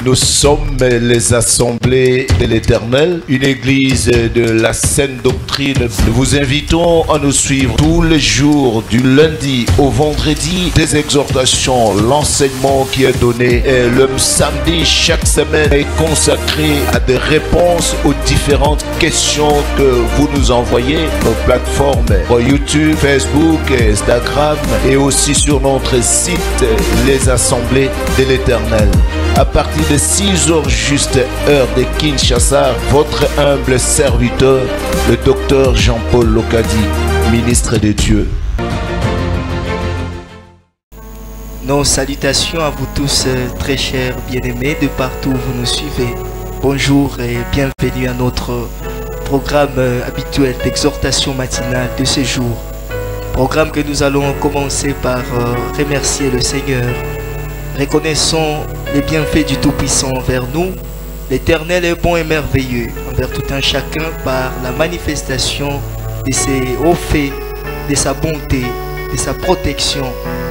Nous sommes les assemblées de l'Éternel, une église de la saine doctrine. Nous vous invitons à nous suivre tous les jours, du lundi au vendredi, des exhortations, l'enseignement qui est donné. Et le samedi, chaque semaine, est consacré à des réponses aux différentes questions que vous nous envoyez. Nos plateformes YouTube, Facebook, Instagram et aussi sur notre site, les assemblées de l'Éternel. À partir de 6 heures juste, heure de Kinshasa, votre humble serviteur, le docteur Jean-Paul Lokadi, ministre de Dieu. Nos salutations à vous tous, très chers bien-aimés, de partout où vous nous suivez. Bonjour et bienvenue à notre programme habituel d'exhortation matinale de ce jour. Programme que nous allons commencer par remercier le Seigneur. Reconnaissons les bienfaits du Tout-Puissant envers nous. L'Éternel est bon et merveilleux envers tout un chacun par la manifestation de ses hauts faits, de sa bonté, de sa protection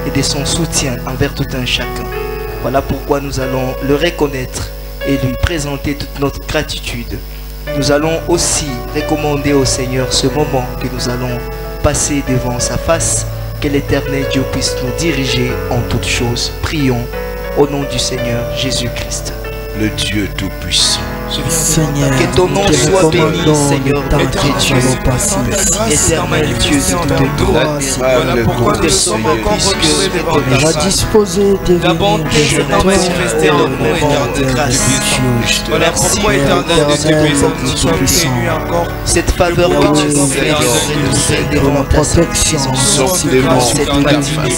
et de son soutien envers tout un chacun. Voilà pourquoi nous allons le reconnaître et lui présenter toute notre gratitude. Nous allons aussi recommander au Seigneur ce moment que nous allons passer devant sa face. Que l'Éternel Dieu puisse nous diriger en toutes choses. Prions au nom du Seigneur Jésus-Christ. Le Dieu Tout-Puissant. Seigneur, que ton nom soit béni, Seigneur, notre Dieu. Éternel Dieu de toute grâce. Voilà pourquoi nous sommes encore remis va disposer de la bonté s'est manifestée en nous, éternel Dieu. Voilà pourquoi, éternel Dieu, nous sommes réunis encore. Cette faveur que tu nous fais, nous devant ta protection, cette matinée.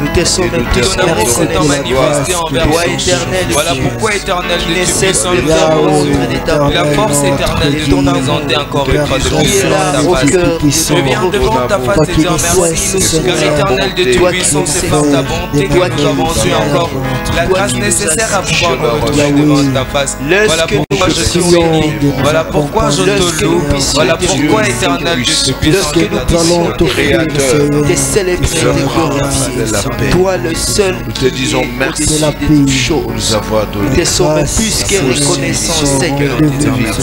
Nous te sommes tous manifestés envers toi, éternel. Voilà pourquoi, éternel qui ne Dieu, cesse de faire montre de ta la force éternelle de nous présenter encore une fois devant ta face. Je viens devant ta face et dire merci, car éternel de Dieu puissant, c'est par ta bonté que nous avons eu encore la grâce nécessaire à pouvoir nous retrouver devant ta face. Voilà pourquoi je suis béni. Voilà pourquoi je te loue. Voilà pourquoi, éternel Dieu puissant, que nous puissions te célébrer, te glorifier. Toi le seul, nous te disons merci de toutes choses. Nous avoir donné. Nous te sommes plus que reconnaissants, Seigneur.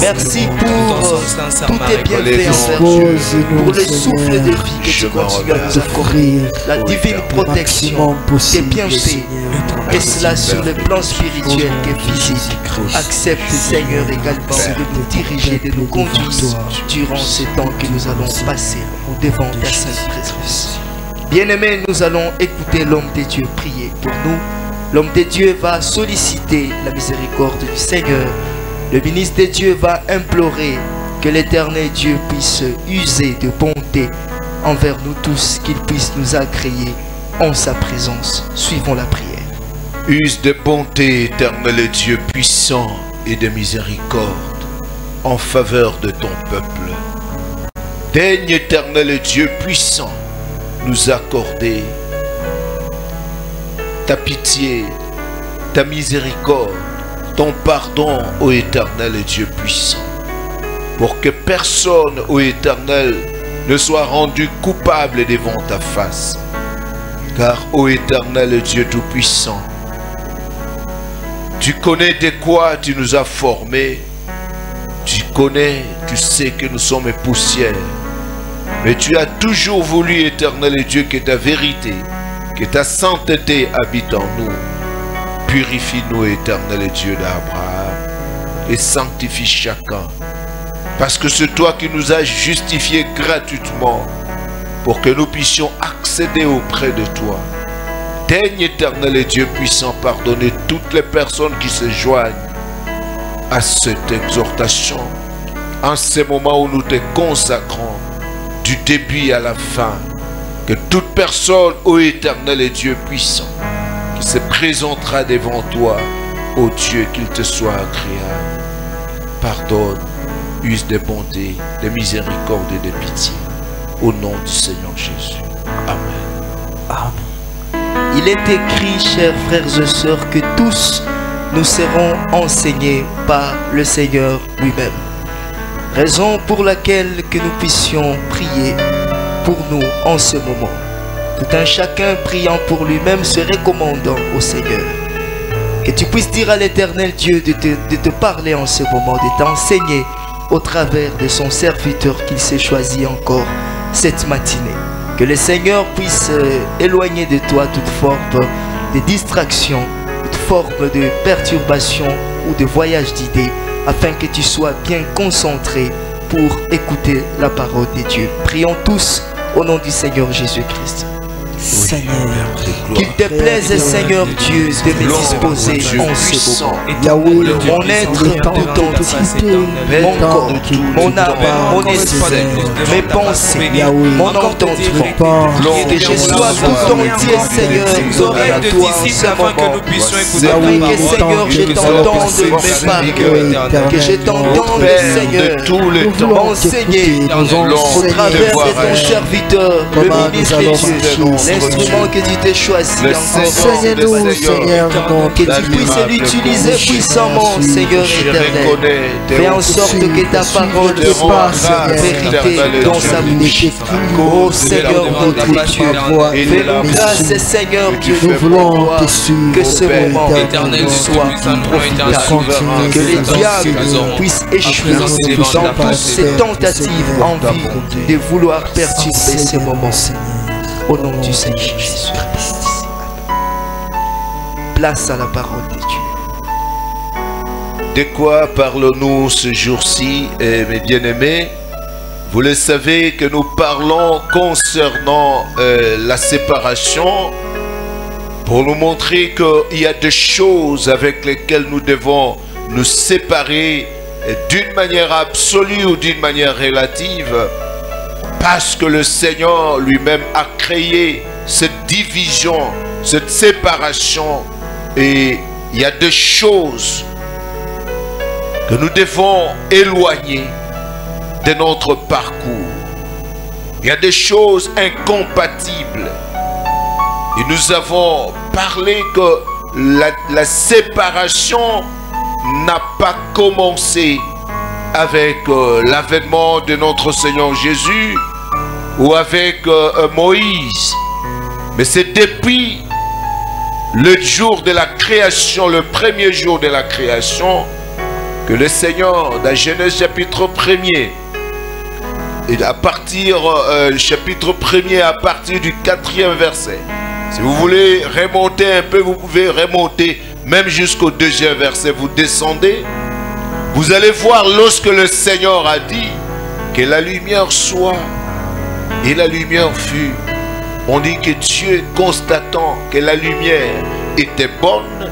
Merci pour tous tes bienfaits, pour le souffle de vie que tu continues à nous accorder, la divine protection, tes bienfaits, et cela sur le plan spirituel et physique. Accepte, Seigneur, également de nous diriger, de nous conduire durant ce temps que nous allons passer devant ta sainte présence. Bien-aimés, nous allons écouter l'homme de Dieu prier pour nous. L'homme de Dieu va solliciter la miséricorde du Seigneur. Le ministre de Dieu va implorer que l'Éternel Dieu puisse user de bonté envers nous tous, qu'il puisse nous agréer en sa présence. Suivons la prière. Use de bonté, éternel Dieu puissant, et de miséricorde en faveur de ton peuple. Daigne, éternel Dieu puissant, nous accorder ta pitié, ta miséricorde, ton pardon, ô éternel Dieu puissant, pour que personne, ô éternel, ne soit rendu coupable devant ta face. Car, ô éternel Dieu tout-puissant, tu connais de quoi tu nous as formés, tu connais, tu sais que nous sommes poussière. Mais tu as toujours voulu, éternel Dieu, que ta vérité, que ta sainteté habite en nous. Purifie-nous, éternel Dieu d'Abraham, et sanctifie chacun. Parce que c'est toi qui nous as justifiés gratuitement pour que nous puissions accéder auprès de toi. Daigne, éternel Dieu puissant, pardonner toutes les personnes qui se joignent à cette exhortation, en ces moments où nous te consacrons, du début à la fin, que toute personne, ô éternel et Dieu puissant, qui se présentera devant toi, ô Dieu, qu'il te soit agréable. Pardonne, use de bonté, de miséricorde et de pitié, au nom du Seigneur Jésus. Amen. Amen. Il est écrit, chers frères et sœurs, que tous nous serons enseignés par le Seigneur lui-même. Raison pour laquelle que nous puissions prier pour nous en ce moment. Tout un chacun priant pour lui-même, se recommandant au Seigneur. Que tu puisses dire à l'Éternel Dieu de te parler en ce moment, de t'enseigner au travers de son serviteur qu'il s'est choisi encore cette matinée. Que le Seigneur puisse éloigner de toi toute forme de distraction, toute forme de perturbation ou de voyage d'idées, afin que tu sois bien concentré pour écouter la parole de Dieu. Prions tous au nom du Seigneur Jésus-Christ. Seigneur, qu'il te plaise, Seigneur Dieu, de me disposer en ce moment. Mon être tout entier, mon corps, mon âme, mon esprit, mes pensées, mon entendement, que je sois tout entier, Seigneur, donné à toi en ce moment. Afin que, Seigneur, je t'entende me parler, que je t'entende, Seigneur, m'enseigner au travers de ton serviteur, le ministre de Dieu. L'instrument que tu t'es choisi encore, enseigne-nous, Seigneur, que tu puisses l'utiliser puissamment, Seigneur éternel. Fais en sorte que ta parole soit vérité dans sa bouche. Oh Seigneur notre Dieu, fais-nous grâce, Seigneur Dieu, que ce moment soit profitable, que les diables puissent échouer dans toutes ces tentatives en vie de vouloir perturber ce moment. Au nom du Seigneur Jésus-Christ. Place à la parole de Dieu. De quoi parlons-nous ce jour-ci, mes bien-aimés? Vous le savez que nous parlons concernant la séparation pour nous montrer qu'il y a des choses avec lesquelles nous devons nous séparer d'une manière absolue ou d'une manière relative. Parce que le Seigneur lui-même a créé cette division, cette séparation. Et il y a des choses que nous devons éloigner de notre parcours. Il y a des choses incompatibles. Et nous avons parlé que la séparation n'a pas commencé avec l'avènement de notre Seigneur Jésus ou avec Moïse, mais c'est depuis le jour de la création, le premier jour de la création, que le Seigneur, dans Genèse chapitre 1er, et à partir chapitre 1er, à partir du 4e verset, si vous voulez remonter un peu, vous pouvez remonter même jusqu'au 2e verset, vous descendez. Vous allez voir lorsque le Seigneur a dit que la lumière soit et la lumière fut. On dit que Dieu, constatant que la lumière était bonne,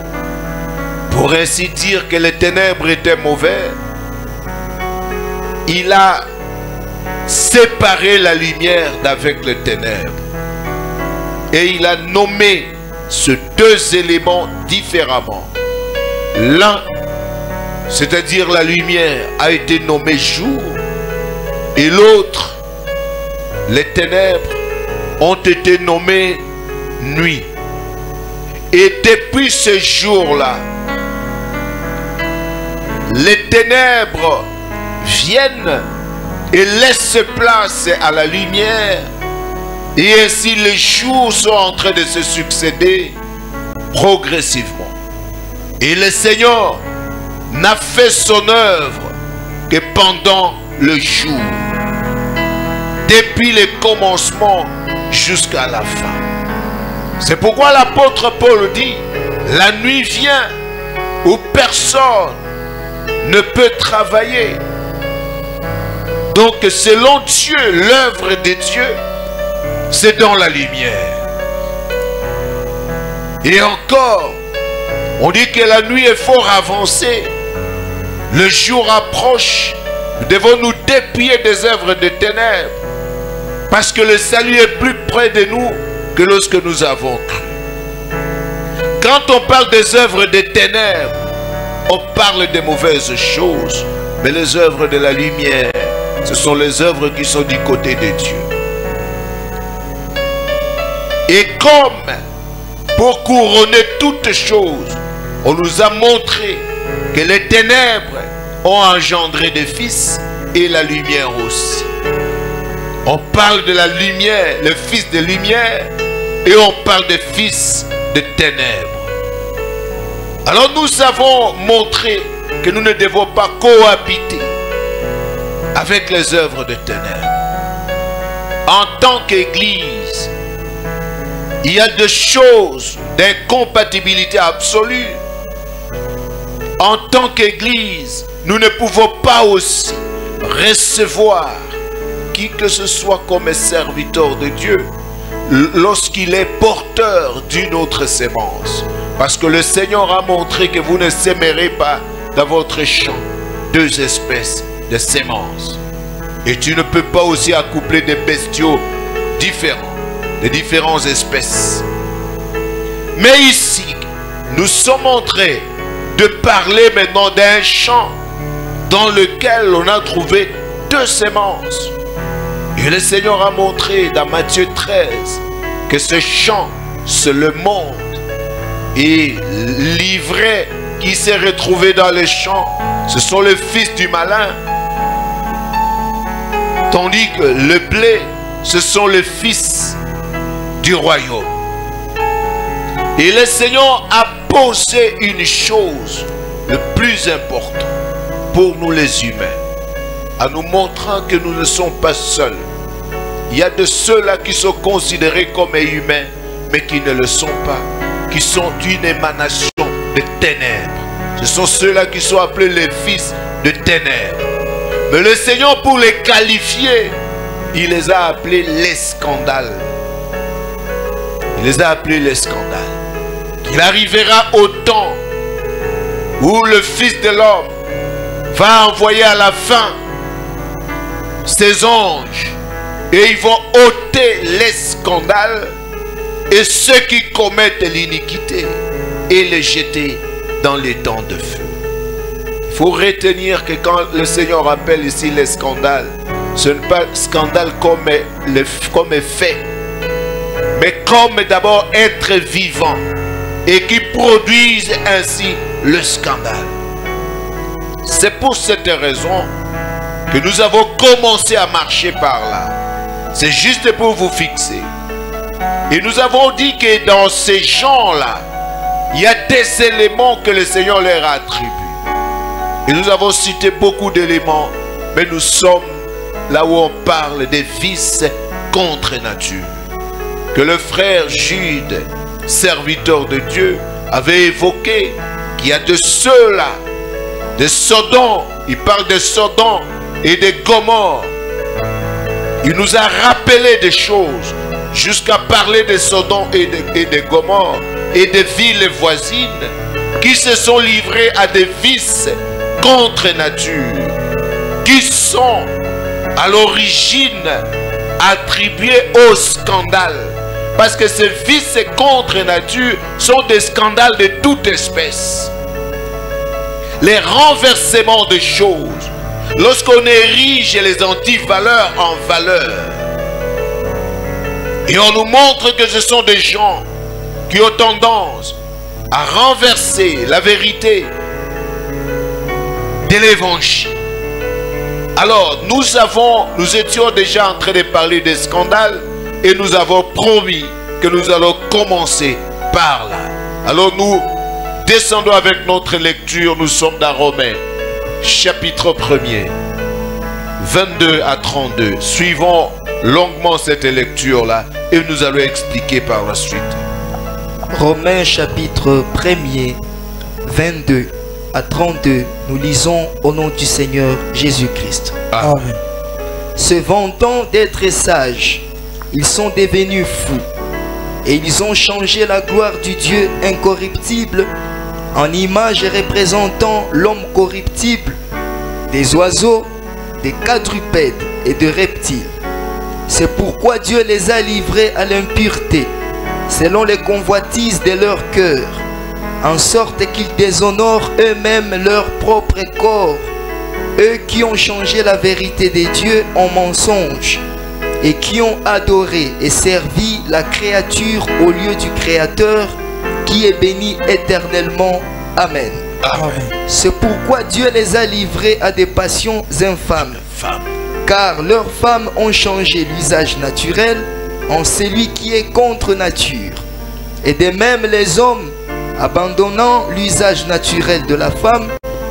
pour ainsi dire que les ténèbres étaient mauvaises, il a séparé la lumière d'avec les ténèbres. Et il a nommé ces deux éléments différemment. L'un, c'est-à-dire la lumière, a été nommée jour, et l'autre, les ténèbres, ont été nommées nuit. Et depuis ce jour-là, les ténèbres viennent et laissent place à la lumière, et ainsi les jours sont en train de se succéder progressivement. Et le Seigneur n'a fait son œuvre que pendant le jour, depuis le commencement jusqu'à la fin. C'est pourquoi l'apôtre Paul dit, la nuit vient où personne ne peut travailler. Donc selon Dieu, l'œuvre de Dieu, c'est dans la lumière. Et encore, on dit que la nuit est fort avancée. Le jour approche. Nous devons nous dépier des œuvres de ténèbres. Parce que le salut est plus près de nous que lorsque nous avons cru. Quand on parle des œuvres des ténèbres, on parle des mauvaises choses. Mais les œuvres de la lumière, ce sont les œuvres qui sont du côté de Dieu. Et comme pour couronner toutes choses, on nous a montré que les ténèbres ont engendré des fils et la lumière aussi. On parle de la lumière, le fils de lumière, et on parle des fils de ténèbres. Alors nous avons montré que nous ne devons pas cohabiter avec les œuvres de ténèbres. En tant qu'Église, il y a des choses d'incompatibilité absolue. En tant qu'Église, nous ne pouvons pas aussi recevoir qui que ce soit comme serviteur de Dieu lorsqu'il est porteur d'une autre sémence. Parce que le Seigneur a montré que vous ne sèmerez pas dans votre champ deux espèces de sémences. Et tu ne peux pas aussi accoupler des bestiaux différents, de différentes espèces. Mais ici, nous sommes en train de parler maintenant d'un champ dans lequel on a trouvé deux sémences. Et le Seigneur a montré dans Matthieu 13 que ce champ, c'est le monde. Et l'ivraie qui s'est retrouvé dans le champ, ce sont les fils du malin. Tandis que le blé, ce sont les fils du royaume. Et le Seigneur a posé une chose le plus importante pour nous les humains, en nous montrant que nous ne sommes pas seuls. Il y a de ceux-là qui sont considérés comme humains, mais qui ne le sont pas, qui sont une émanation de ténèbres. Ce sont ceux-là qui sont appelés les fils de ténèbres. Mais le Seigneur, pour les qualifier, il les a appelés les scandales. Il les a appelés les scandales. Il arrivera au temps où le Fils de l'homme va envoyer à la fin ses anges et ils vont ôter les scandales et ceux qui commettent l'iniquité et les jeter dans les temps de feu. Il faut retenir que quand le Seigneur appelle ici les scandales, ce n'est pas scandale comme fait, mais comme d'abord être vivant et qui produisent ainsi le scandale. C'est pour cette raison que nous avons commencé à marcher par là. C'est juste pour vous fixer. Et nous avons dit que dans ces gens-là, il y a des éléments que le Seigneur leur a attribués. Et nous avons cité beaucoup d'éléments, mais nous sommes là où on parle des vices contre nature. Que le frère Jude, serviteur de Dieu, avait évoqué qu'il y a de ceux-là, de Sodome, il parle de Sodome et de Gomorrhe. Il nous a rappelé des choses, jusqu'à parler de Sodome et de Gomorrhe et des villes voisines qui se sont livrées à des vices contre nature, qui sont à l'origine attribués au scandale. Parce que ces vices contre nature sont des scandales de toute espèce. Les renversements de choses, lorsqu'on érige les antivaleurs en valeurs, et on nous montre que ce sont des gens qui ont tendance à renverser la vérité de l'évangile. Alors nous étions déjà en train de parler des scandales et nous avons promis que nous allons commencer par là. Alors nous descendons avec notre lecture. Nous sommes dans Romains chapitre 1er 22 à 32. Suivons longuement cette lecture là et nous allons expliquer par la suite. Romains chapitre 1er 22 à 32. Nous lisons au nom du Seigneur Jésus-Christ. Amen. Se vantant d'être sages, ils sont devenus fous et ils ont changé la gloire du Dieu incorruptible en image représentant l'homme corruptible, des oiseaux, des quadrupèdes et de reptiles. C'est pourquoi Dieu les a livrés à l'impureté, selon les convoitises de leur cœur, en sorte qu'ils déshonorent eux-mêmes leur propre corps, eux qui ont changé la vérité des dieux en mensonge, et qui ont adoré et servi la créature au lieu du Créateur, qui est béni éternellement. Amen. Amen. C'est pourquoi Dieu les a livrés à des passions infâmes, car leurs femmes ont changé l'usage naturel en celui qui est contre nature. Et de même les hommes, abandonnant l'usage naturel de la femme,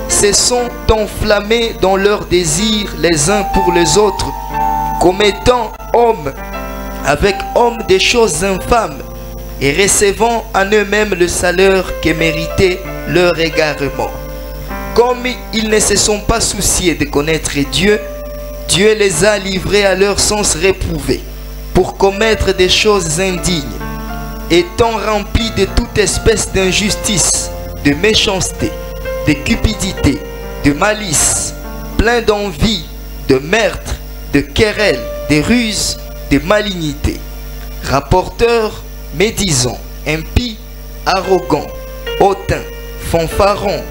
se sont enflammés dans leurs désirs les uns pour les autres, commettant homme avec homme des choses infâmes et recevant en eux-mêmes le salaire que méritait leur égarement. Comme ils ne se sont pas souciés de connaître Dieu, Dieu les a livrés à leur sens réprouvé pour commettre des choses indignes, étant remplis de toute espèce d'injustice, de méchanceté, de cupidité, de malice, pleins d'envie, de meurtre, de querelles, de ruses, de malignité, rapporteurs, médisants, impies, arrogants, hautains, fanfarons,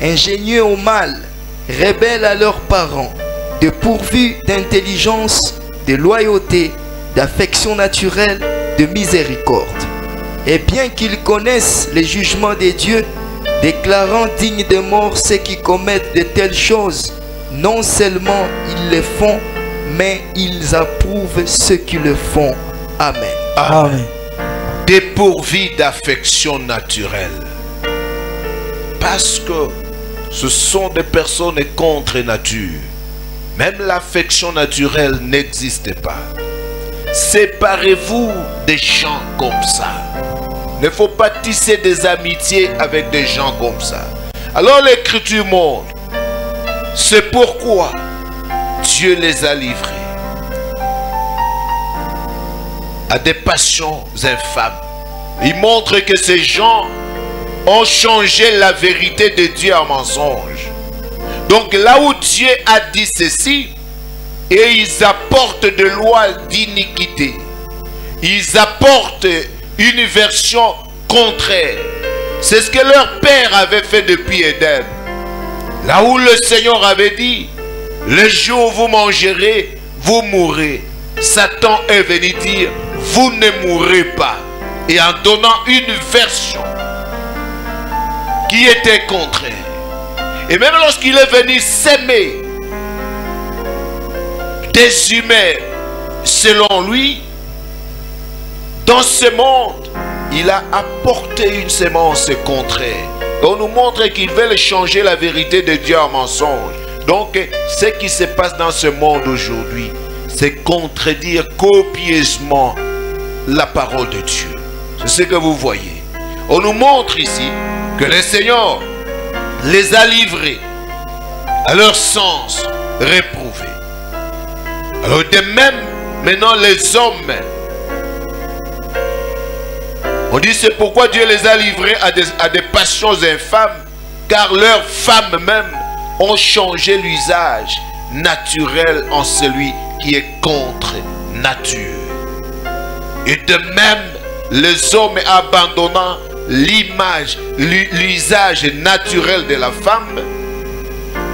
ingénieux au mal, rebelles à leurs parents, dépourvus d'intelligence, de loyauté, d'affection naturelle, de miséricorde. Et bien qu'ils connaissent les jugements des dieux, déclarant dignes de mort ceux qui commettent de telles choses, non seulement ils les font, mais ils approuvent ceux qui le font. Amen. Amen. Dépourvus d'affection naturelle. Parce que ce sont des personnes contre nature. Même l'affection naturelle n'existe pas. Séparez-vous des gens comme ça. Il ne faut pas tisser des amitiés avec des gens comme ça. Alors l'Écriture montre, c'est pourquoi Dieu les a livrés à des passions infâmes. Il montre que ces gens ont changé la vérité de Dieu en mensonge. Donc là où Dieu a dit ceci, et ils apportent de lois d'iniquité, ils apportent une version contraire. C'est ce que leur père avait fait depuis Éden. Là où le Seigneur avait dit, le jour où vous mangerez, vous mourrez. Satan est venu dire, vous ne mourrez pas. Et en donnant une version qui était contraire. Et même lorsqu'il est venu s'aimer des humains selon lui, dans ce monde, il a apporté une sémence contraire. On nous montre qu'ils veulent changer la vérité de Dieu en mensonge. Donc, ce qui se passe dans ce monde aujourd'hui, c'est contredire copieusement la parole de Dieu. C'est ce que vous voyez. On nous montre ici que le Seigneur les a livrés à leur sens réprouvé. Alors de même, maintenant les hommes, on dit c'est pourquoi Dieu les a livrés à des passions infâmes, car leurs femmes même ont changé l'usage naturel en celui qui est contre nature. Et de même, les hommes abandonnant l'image, l'usage naturel de la femme,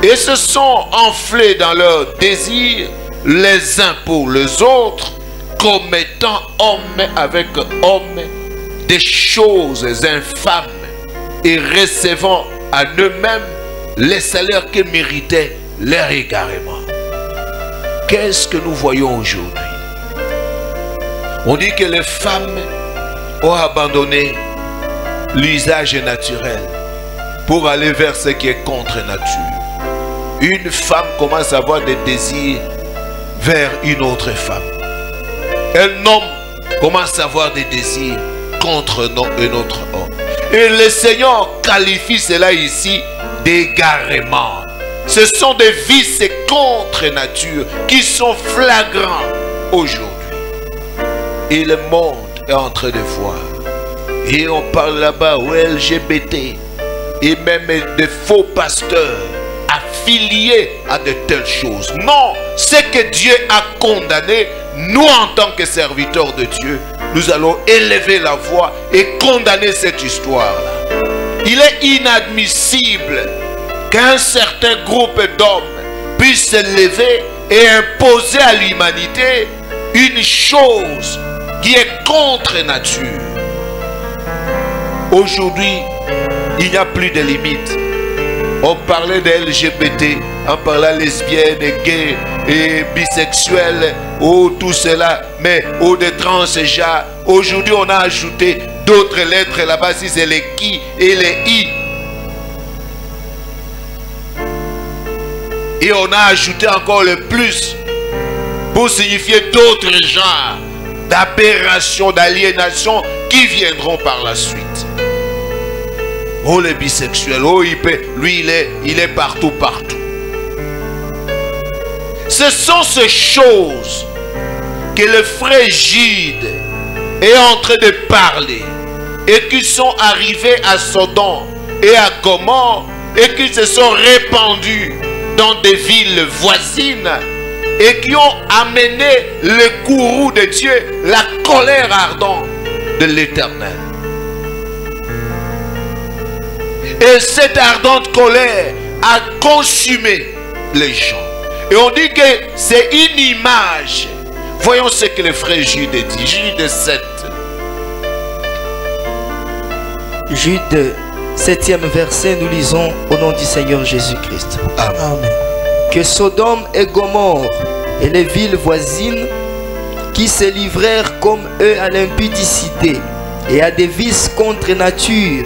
et se sont enflés dans leurs désirs, les uns pour les autres, commettant homme avec homme des choses infâmes et recevant à eux-mêmes les salaires que méritaient leur égarement. Qu'est-ce que nous voyons aujourd'hui? On dit que les femmes ont abandonné l'usage naturel pour aller vers ce qui est contre nature. Une femme commence à avoir des désirs vers une autre femme. Un homme commence à avoir des désirs contre un autre homme. Et le Seigneur qualifie cela ici d'égarement. Ce sont des vices contre nature qui sont flagrants aujourd'hui. Et le monde est en train de voir. Et on parle là-bas au LGBT et même de faux pasteurs affiliés à de telles choses. Non, ce que Dieu a condamné, nous en tant que serviteurs de Dieu, nous allons élever la voix et condamner cette histoire-là. Il est inadmissible qu'un certain groupe d'hommes puisse se lever et imposer à l'humanité une chose qui est contre nature. Aujourd'hui, il n'y a plus de limites. On parlait de LGBT, on parlait lesbiennes, gays et bisexuels, ou tout cela, mais ou de transgenres. Aujourd'hui, on a ajouté d'autres lettres là-bas, si c'est les qui et les i. Et on a ajouté encore le plus pour signifier d'autres genres d'aberration, d'aliénation qui viendront par la suite. Oh, les bisexuels, oh, lui, il est partout, partout. Ce sont ces choses que le frère Gide est en train de parler et qui sont arrivés à Sodome et à Gomorrhe et qui se sont répandus dans des villes voisines et qui ont amené le courroux de Dieu, la colère ardente de l'Éternel. Et cette ardente colère a consumé les gens. Et on dit que c'est une image. Voyons ce que le frère Jude dit. Jude 7. Jude 7e verset, nous lisons au nom du Seigneur Jésus-Christ. Amen. Que Sodome et Gomorrhe et les villes voisines qui se livrèrent comme eux à l'impudicité et à des vices contre nature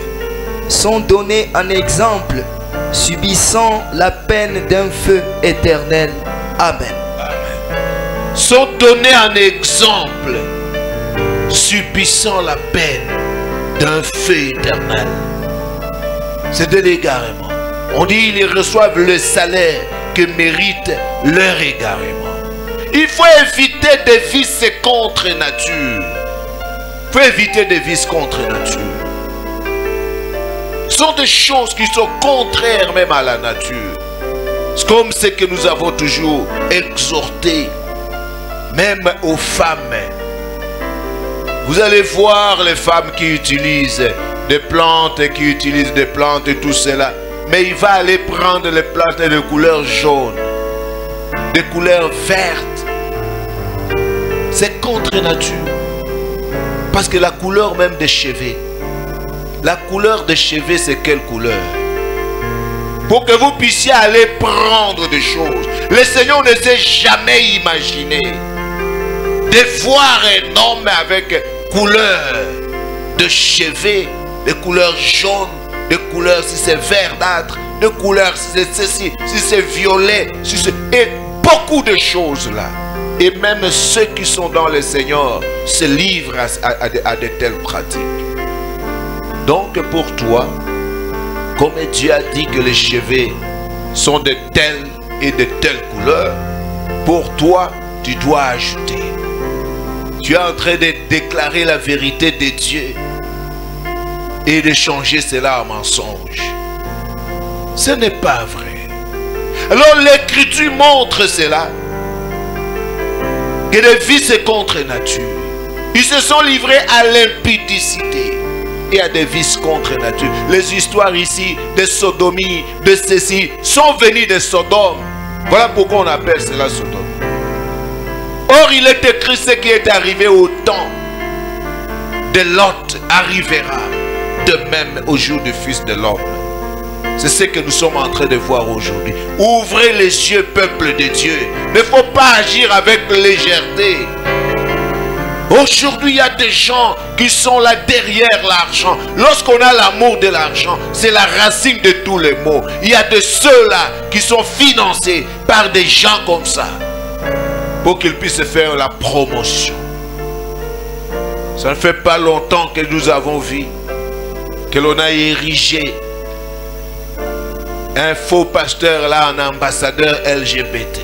sont donnés en exemple, subissant la peine d'un feu éternel. Amen. Amen. Sont donnés en exemple, subissant la peine d'un feu éternel. C'est de l'égarement. On dit qu'ils reçoivent le salaire que mérite leur égarement. Il faut éviter des vices contre nature. Il faut éviter des vices contre nature. Ce sont des choses qui sont contraires même à la nature. C'est comme ce que nous avons toujours exhorté, même aux femmes. Vous allez voir les femmes qui utilisent des plantes et tout cela. Mais il va aller prendre les plantes de couleur jaune, de couleur verte. C'est contre nature. Parce que la couleur même des cheveux, la couleur des cheveux, c'est quelle couleur? Pour que vous puissiez aller prendre des choses. Le Seigneur ne s'est jamais imaginé de voir un homme avec couleur de cheveux, de couleur jaune, de couleur si c'est verdâtre, de couleur si c'est ceci, si c'est violet, si c'est... et beaucoup de choses là. Et même ceux qui sont dans le Seigneur se livrent à de telles pratiques. Donc pour toi, comme Dieu a dit que les cheveux sont de telles et de telles couleurs, pour toi, tu dois ajouter. Tu es en train de déclarer la vérité de Dieu et de changer cela en mensonge. Ce n'est pas vrai. Alors l'Écriture montre cela, que les vices contre nature. Ils se sont livrés à l'impudicité et à des vices contre nature. Les histoires ici de sodomie, de ceci, sont venues de Sodome. Voilà pourquoi on appelle cela Sodome. Or il est écrit ce qui est arrivé au temps de Lot arrivera de même au jour du Fils de l'homme. C'est ce que nous sommes en train de voir aujourd'hui. Ouvrez les yeux, peuple de Dieu. Il ne faut pas agir avec légèreté. Aujourd'hui, il y a des gens qui sont là derrière l'argent. Lorsqu'on a l'amour de l'argent, c'est la racine de tous les maux. Il y a de ceux-là qui sont financés par des gens comme ça, pour qu'ils puissent faire la promotion. Ça ne fait pas longtemps que nous avons vu que l'on a érigé un faux pasteur là en ambassadeur LGBT.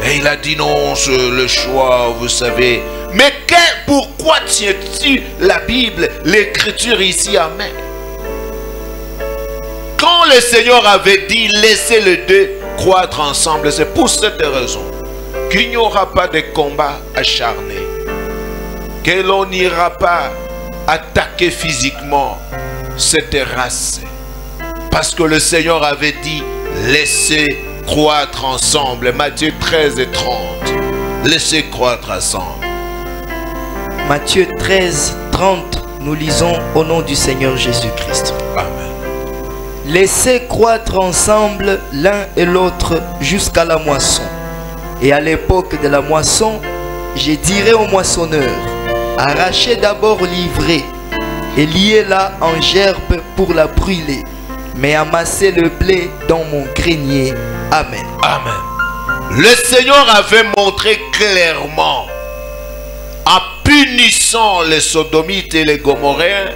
Et il a dit non, le choix, vous savez. Mais pourquoi tiens-tu la Bible, l'écriture ici à main? Quand le Seigneur avait dit laissez les deux croître ensemble, c'est pour cette raison qu'il n'y aura pas de combat acharné, que l'on n'ira pas attaquer physiquement cette race. Parce que le Seigneur avait dit laissez croître ensemble. Matthieu 13 et 30. Laissez croître ensemble. Matthieu 13, 30. Nous lisons au nom du Seigneur Jésus-Christ. Amen. Laissez croître ensemble l'un et l'autre jusqu'à la moisson. Et à l'époque de la moisson, je dirai aux moissonneurs, Arrachez d'abord l'ivraie et liez-la en gerbe pour la brûler, mais amassez le blé dans mon grenier. Amen. Amen. Le Seigneur avait montré clairement, en punissant les Sodomites et les Gomorrhéens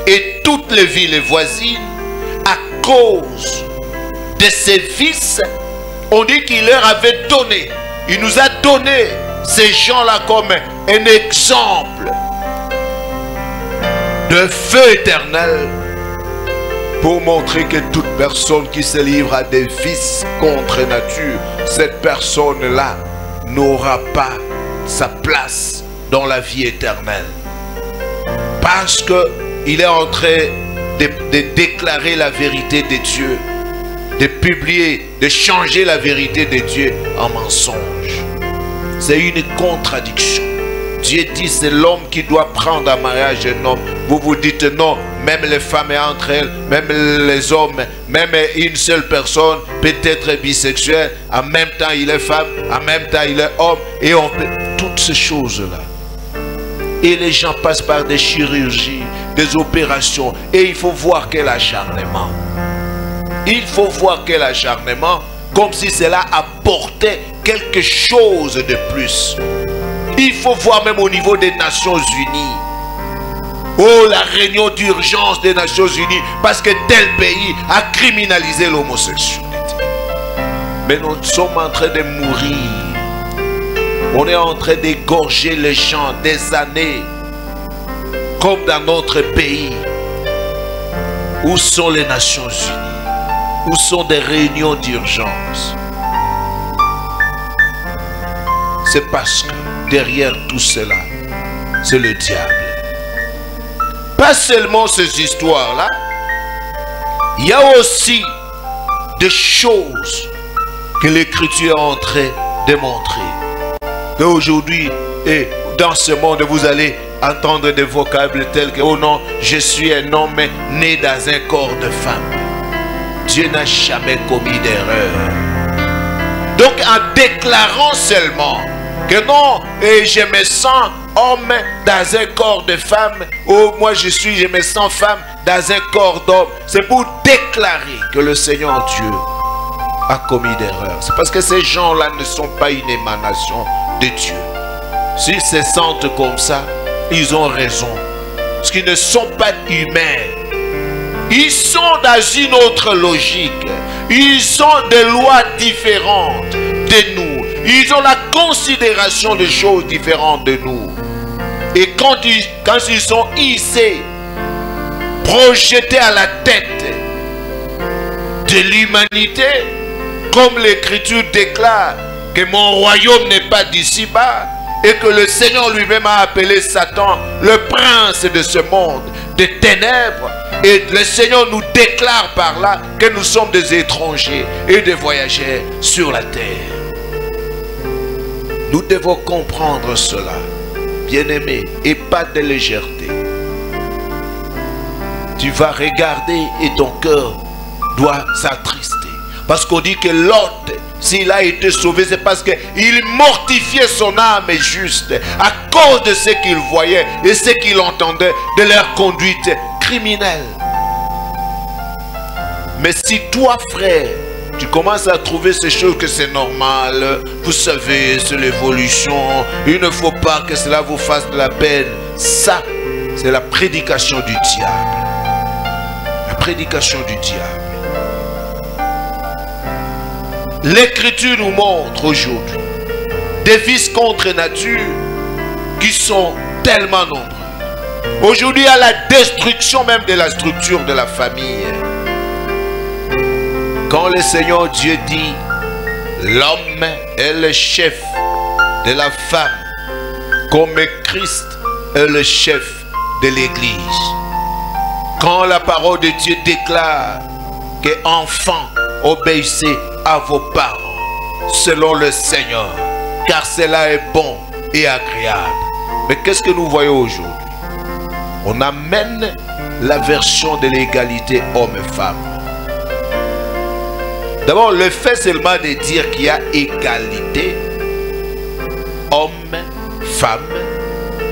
et toutes les villes voisines, à cause de ces vices, on dit qu'il leur avait donné, il nous a donné ces gens-là comme un exemple de feu éternel pour montrer que toute personne qui se livre à des vices contre nature, cette personne-là n'aura pas sa place dans la vie éternelle. Parce qu'il est en train de déclarer la vérité de Dieu, de publier, de changer la vérité de Dieu en mensonge. C'est une contradiction. Dieu dit c'est l'homme qui doit prendre en mariage un homme. Vous vous dites non, même les femmes entre elles, même les hommes, même une seule personne peut être bisexuelle, en même temps il est femme, en même temps il est homme, et on peut toutes ces choses-là. Et les gens passent par des chirurgies, des opérations, et il faut voir quel acharnement. Il faut voir quel acharnement, comme si cela apportait quelque chose de plus. Il faut voir même au niveau des Nations Unies. Oh, la réunion d'urgence des Nations Unies, parce que tel pays a criminalisé l'homosexualité. Mais nous sommes en train de mourir. On est en train d'égorger les gens des années, comme dans notre pays. Où sont les Nations Unies? Où sont des réunions d'urgence? C'est parce que derrière tout cela, c'est le diable. Pas seulement ces histoires-là, il y a aussi des choses que l'Écriture est en train de montrer. Aujourd'hui, et dans ce monde, vous allez entendre des vocables tels que « Oh non, je suis un homme né dans un corps de femme ». Dieu n'a jamais commis d'erreur. Donc en déclarant seulement que non, et je me sens homme dans un corps de femme, ou moi je me sens femme dans un corps d'homme, c'est pour déclarer que le Seigneur Dieu a commis d'erreur. C'est parce que ces gens-là ne sont pas une émanation de Dieu. S'ils se sentent comme ça, ils ont raison. Parce qu'ils ne sont pas humains. Ils sont dans une autre logique. Ils ont des lois différentes de nous. Ils ont la considération de choses différentes de nous. Et quand ils sont hissés, projetés à la tête de l'humanité, comme l'Écriture déclare que mon royaume n'est pas d'ici-bas, et que le Seigneur lui-même a appelé Satan le prince de ce monde, de ténèbres, et le Seigneur nous déclare par là que nous sommes des étrangers et des voyageurs sur la terre. Nous devons comprendre cela, bien-aimés, et pas de légèreté. Tu vas regarder et ton cœur doit s'attrister. Parce qu'on dit que Lot, s'il a été sauvé, c'est parce qu'il mortifiait son âme juste à cause de ce qu'il voyait et ce qu'il entendait de leur conduite criminelle. Mais si toi, frère, tu commences à trouver ces choses que c'est normal, vous savez, c'est l'évolution, il ne faut pas que cela vous fasse de la peine. Ça, c'est la prédication du diable. La prédication du diable. L'Écriture nous montre aujourd'hui des vices contre nature qui sont tellement nombreux. Aujourd'hui, il y a la destruction même de la structure de la famille. Quand le Seigneur Dieu dit l'homme est le chef de la femme, comme Christ est le chef de l'Église. Quand la parole de Dieu déclare que enfants, obéissez à vos parents selon le Seigneur, car cela est bon et agréable. Mais qu'est-ce que nous voyons aujourd'hui? On amène la version de l'égalité homme-femme. D'abord, le fait seulement de dire qu'il y a égalité homme-femme,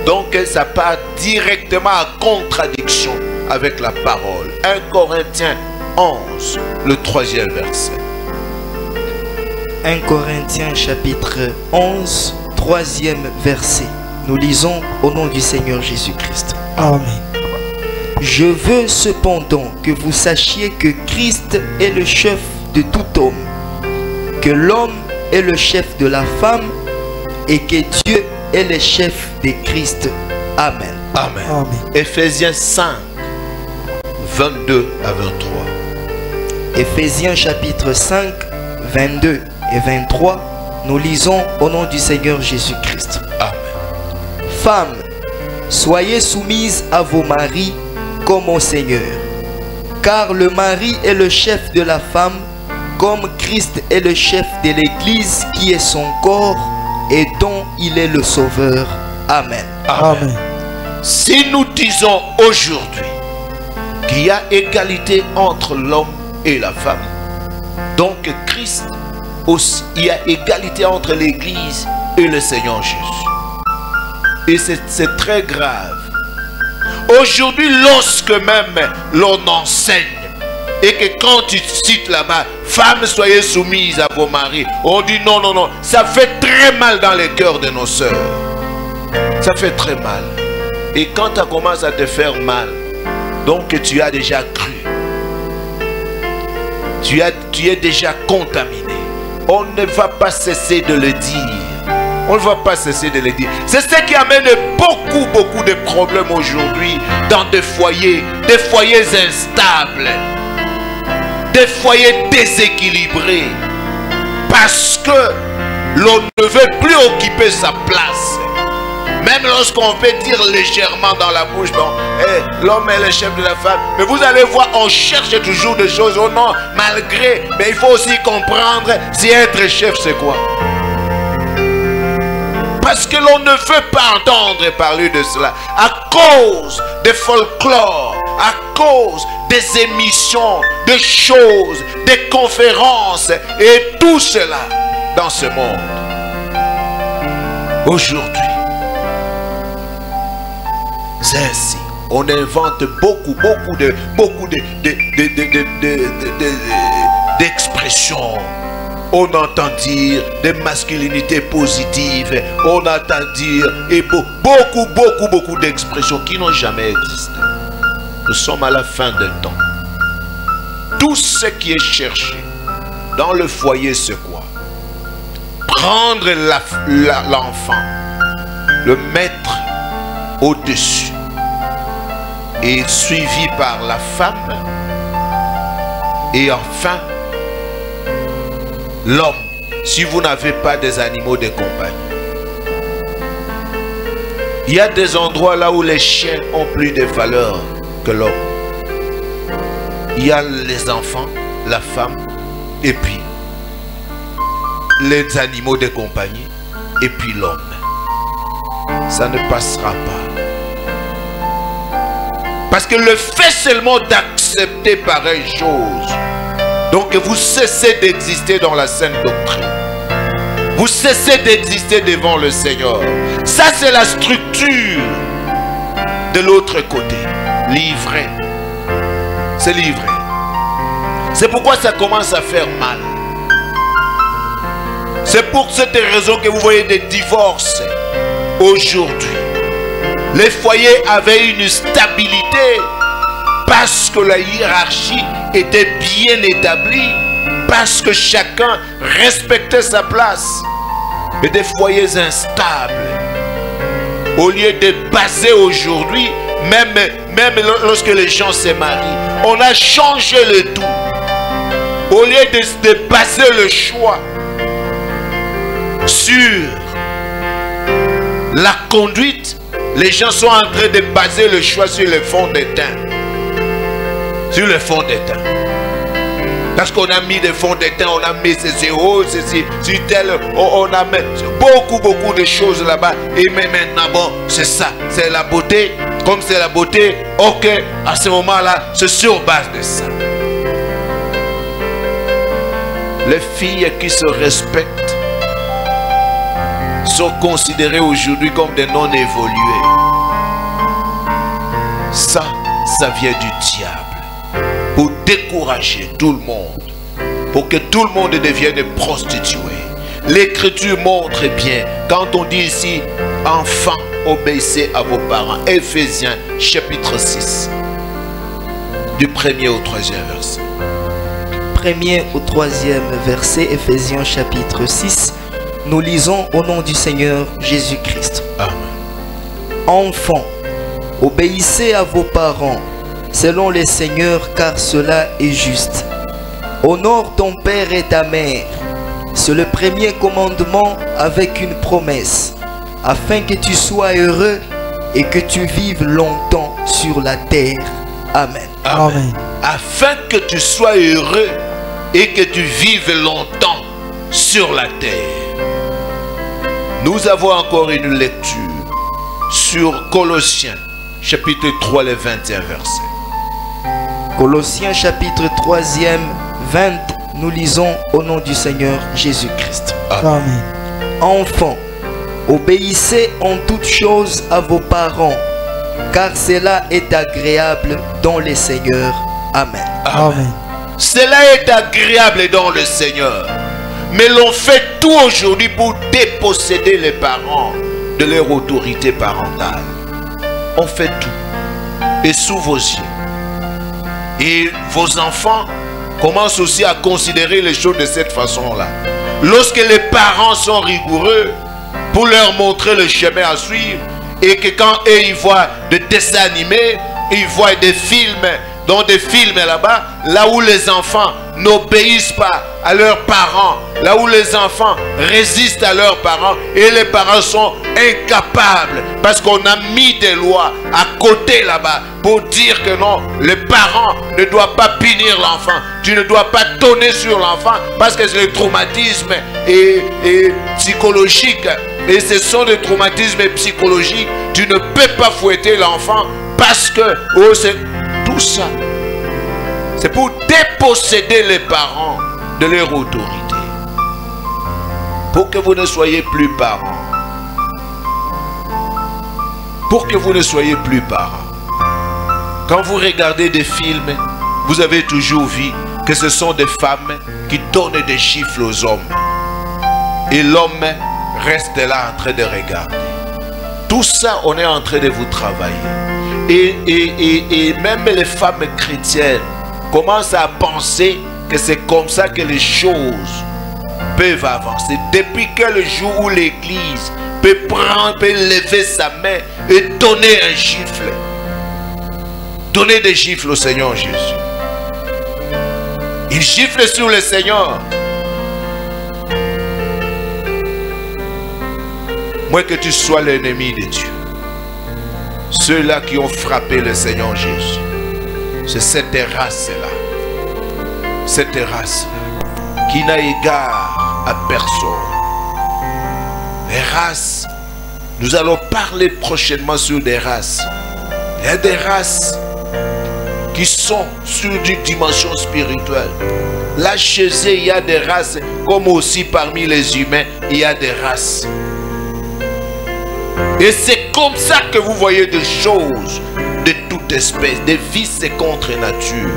Donc ça part directement en contradiction avec la parole. 1 Corinthiens 11, le 3e verset. 1 Corinthiens chapitre 11, 3e verset. Nous lisons au nom du Seigneur Jésus-Christ. Amen. Je veux cependant que vous sachiez que Christ est le chef de tout homme, que l'homme est le chef de la femme et que Dieu est le chef de Christ. Amen. Amen. Amen. Éphésiens 5, 22 à 23. Éphésiens chapitre 5, 22 et 23. Nous lisons au nom du Seigneur Jésus-Christ. Amen. Femmes, soyez soumises à vos maris comme au Seigneur. Car le mari est le chef de la femme, comme Christ est le chef de l'Église qui est son corps et dont il est le Sauveur. Amen. Amen. Si nous disons aujourd'hui qu'il y a égalité entre l'homme et la femme, donc Christ aussi, il y a égalité entre l'Église et le Seigneur Jésus. Et c'est très grave. Aujourd'hui, lorsque même l'on enseigne et que quand tu cites là-bas, femmes soyez soumises à vos maris, on dit non, non, non, ça fait très mal dans les cœurs de nos sœurs. Ça fait très mal. Et quand ça commence à te faire mal, donc tu as déjà cru. Tu es déjà contaminé. On ne va pas cesser de le dire. On ne va pas cesser de le dire. C'est ce qui amène beaucoup de problèmes aujourd'hui dans des foyers instables, des foyers déséquilibrés, parce que l'on ne veut plus occuper sa place. Même lorsqu'on peut dire légèrement dans la bouche, bon, l'homme est le chef de la femme. Mais vous allez voir, on cherche toujours des choses. Oh non, malgré. Mais il faut aussi comprendre si être chef, c'est quoi. Parce que l'on ne veut pas entendre parler de cela. À cause des folklore, à cause des émissions, des choses, des conférences et tout cela dans ce monde. Aujourd'hui, c'est ainsi. On invente beaucoup d'expressions. On entend dire des masculinités positives. On entend dire et beaucoup d'expressions qui n'ont jamais existé. Nous sommes à la fin des temps. Tout ce qui est cherché dans le foyer, c'est quoi? Prendre l'enfant, le mettre au-dessus et suivi par la femme et enfin l'homme, si vous n'avez pas des animaux de compagnie. Il y a des endroits là où les chiens ont plus de valeur que l'homme. Il y a les enfants, la femme et puis les animaux de compagnie et puis l'homme. Ça ne passera pas. Parce que le fait seulement d'accepter pareille chose, donc vous cessez d'exister dans la sainte doctrine. Vous cessez d'exister devant le Seigneur. Ça c'est la structure de l'autre côté. Livré. C'est livré. C'est pourquoi ça commence à faire mal. C'est pour cette raison que vous voyez des divorces aujourd'hui. Les foyers avaient une stabilité parce que la hiérarchie était bien établie, parce que chacun respectait sa place. Mais des foyers instables, au lieu de baser aujourd'hui, même lorsque les gens se marient, on a changé le tout. Au lieu de baser le choix sur la conduite, les gens sont en train de baser le choix sur le fond des teints. Sur le fond des teints. Parce qu'on a mis des fonds de teint, on a mis ceci, oh, ceci, sur tel, on a mis beaucoup de choses là-bas. Et maintenant, bon, c'est ça, c'est la beauté. Comme c'est la beauté, ok, à ce moment-là, c'est sur base de ça. Les filles qui se respectent sont considérées aujourd'hui comme des non évolués. ça vient du diable pour décourager tout le monde, pour que tout le monde devienne prostitué. L'Écriture montre bien, quand on dit ici, enfants, obéissez à vos parents. Éphésiens chapitre 6, du 1er au 3e verset. 1er au 3e verset, Éphésiens chapitre 6, nous lisons au nom du Seigneur Jésus-Christ. Amen. Enfants, obéissez à vos parents, selon les seigneurs, car cela est juste. Honore ton père et ta mère. C'est le premier commandement avec une promesse, afin que tu sois heureux et que tu vives longtemps sur la terre. Amen. Amen. Afin que tu sois heureux et que tu vives longtemps sur la terre. Nous avons encore une lecture sur Colossiens chapitre 3, le 21 verset. Colossiens chapitre 3e, 20, nous lisons au nom du Seigneur Jésus-Christ. Amen. Enfants, obéissez en toutes choses à vos parents, car cela est agréable dans le Seigneur. Amen. Amen. Cela est agréable dans le Seigneur. Mais l'on fait tout aujourd'hui pour déposséder les parents de leur autorité parentale. On fait tout. Et sous vos yeux. Et vos enfants commencent aussi à considérer les choses de cette façon-là. Lorsque les parents sont rigoureux pour leur montrer le chemin à suivre, et que quand eux ils voient des dessins animés, ils voient des films, dans des films là-bas, là où les enfants n'obéissent pas à leurs parents, là où les enfants résistent à leurs parents, et les parents sont incapables, parce qu'on a mis des lois à côté là-bas, pour dire que non, le parent ne doit pas punir l'enfant, tu ne dois pas tonner sur l'enfant, parce que c'est le traumatisme et psychologique, et ce sont des traumatismes psychologiques, tu ne peux pas fouetter l'enfant, parce que, oh, c'est tout ça. C'est pour déposséder les parents de leur autorité. Pour que vous ne soyez plus parents. Pour que vous ne soyez plus parents. Quand vous regardez des films, vous avez toujours vu que ce sont des femmes qui donnent des gifles aux hommes. Et l'homme reste là en train de regarder. Tout ça, on est en train de vous travailler. Et même les femmes chrétiennes commencent à penser que c'est comme ça que les choses peuvent avancer. Depuis quel jour où l'église peut lever sa main et donner un gifle, donner des gifles au Seigneur Jésus. Il gifle sur le Seigneur. Moi, que tu sois l'ennemi de Dieu. Ceux-là qui ont frappé le Seigneur Jésus, c'est cette race-là. Cette race-là qui n'a égard à personne. Les races, nous allons parler prochainement sur des races. Il y a des races qui sont sur une dimension spirituelle. Là, chez eux, il y a des races, comme aussi parmi les humains, il y a des races. Et c'est comme ça que vous voyez des choses de toute espèce, des vices contre nature.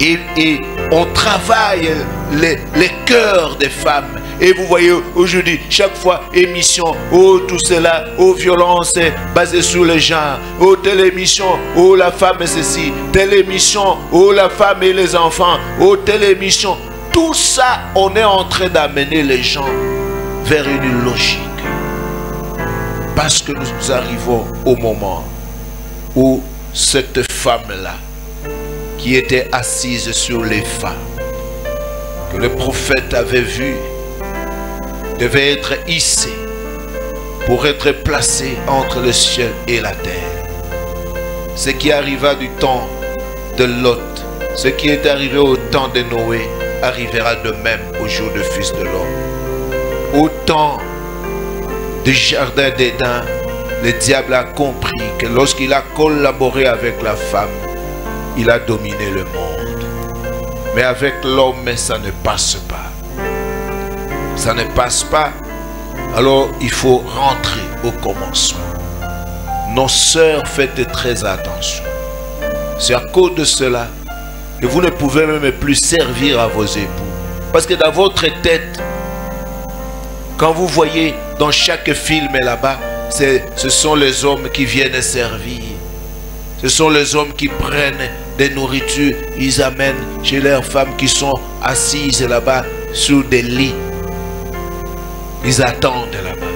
Et on travaille les cœurs des femmes. Et vous voyez aujourd'hui, chaque fois, émission, oh tout cela, oh violence basée sur le genre, oh telle émission, oh la femme et ceci, telle émission, oh la femme et les enfants, oh telle émission. Tout ça, on est en train d'amener les gens vers une logique. Parce que nous arrivons au moment où cette femme-là, qui était assise sur les femmes, que le prophète avait vu, devait être hissée pour être placée entre le ciel et la terre. Ce qui arriva du temps de Lot, ce qui est arrivé au temps de Noé, arrivera de même au jour du Fils de l'homme. Au temps du jardin d'Éden, le diable a compris que lorsqu'il a collaboré avec la femme, il a dominé le monde. Mais avec l'homme, ça ne passe pas. Ça ne passe pas. Alors il faut rentrer au commencement. Nos sœurs, faites très attention. C'est à cause de cela que vous ne pouvez même plus servir à vos époux. Parce que dans votre tête, quand vous voyez dans chaque film là-bas, ce sont les hommes qui viennent servir. Ce sont les hommes qui prennent des nourritures, ils amènent chez leurs femmes qui sont assises là-bas sous des lits. Ils attendent là-bas.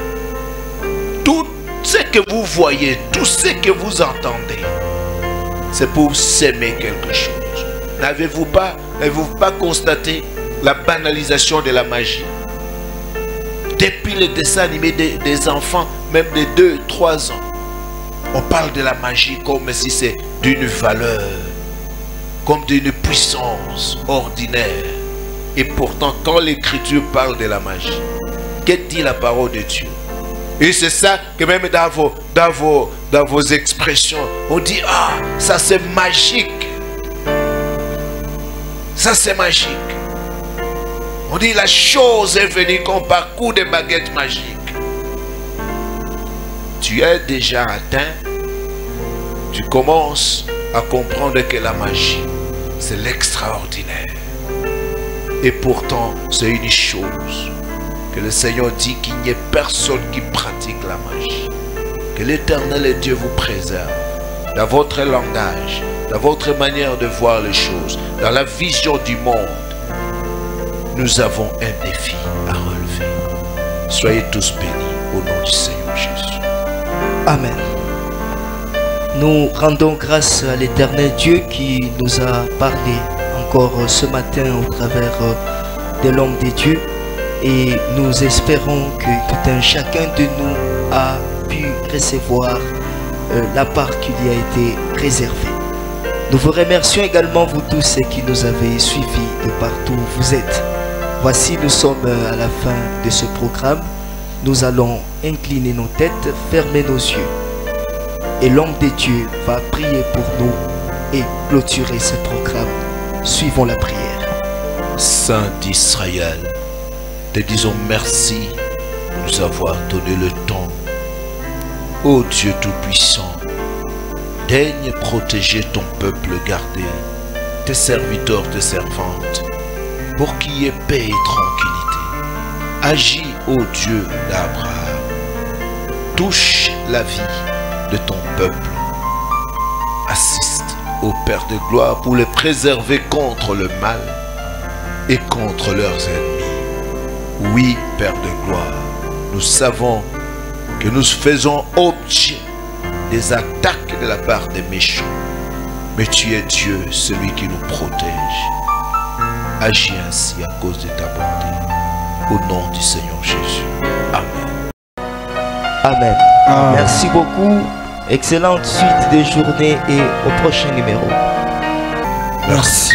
Tout ce que vous voyez, tout ce que vous entendez, c'est pour s'aimer quelque chose. N'avez-vous pas constaté la banalisation de la magie? Depuis les dessins animés des enfants, même de 2-3 ans, on parle de la magie comme si c'est d'une valeur, comme d'une puissance ordinaire. Et pourtant, quand l'Écriture parle de la magie, que dit la parole de Dieu? Et c'est ça que même dans vos expressions, on dit, ah, ça c'est magique. Ça c'est magique. On dit, la chose est venue comme par coup de baguette magique. Tu es déjà atteint. Tu commences à comprendre que la magie, c'est l'extraordinaire. Et pourtant, c'est une chose que le Seigneur dit qu'il n'y ait personne qui pratique la magie. Que l'Éternel Dieu vous préserve dans votre langage, dans votre manière de voir les choses, dans la vision du monde. Nous avons un défi à relever. Soyez tous bénis au nom du Seigneur Jésus. Amen. Nous rendons grâce à l'Éternel Dieu qui nous a parlé encore ce matin au travers de l'homme de Dieu. Et nous espérons que tout un chacun de nous a pu recevoir la part qui lui a été réservée. Nous vous remercions également, vous tous qui nous avez suivis de partout où vous êtes. Voici, nous sommes à la fin de ce programme. Nous allons incliner nos têtes, fermer nos yeux. Et l'homme de Dieu va prier pour nous et clôturer ce programme. Suivons la prière. Saint d'Israël, te disons merci de nous avoir donné le temps. Ô Dieu Tout-Puissant, daigne protéger ton peuple gardé, tes serviteurs, tes servantes, pour qu'il y ait paix et tranquillité. Agis, ô Dieu d'Abraham, touche la vie de ton peuple. Assiste au Père de gloire pour les préserver contre le mal et contre leurs ennemis. Oui, Père de gloire, nous savons que nous faisons objet des attaques de la part des méchants. Mais tu es Dieu, celui qui nous protège. Agis ainsi à cause de ta bonté. Au nom du Seigneur Jésus. Amen. Amen. Merci beaucoup. Excellente suite de journée et au prochain numéro. Merci.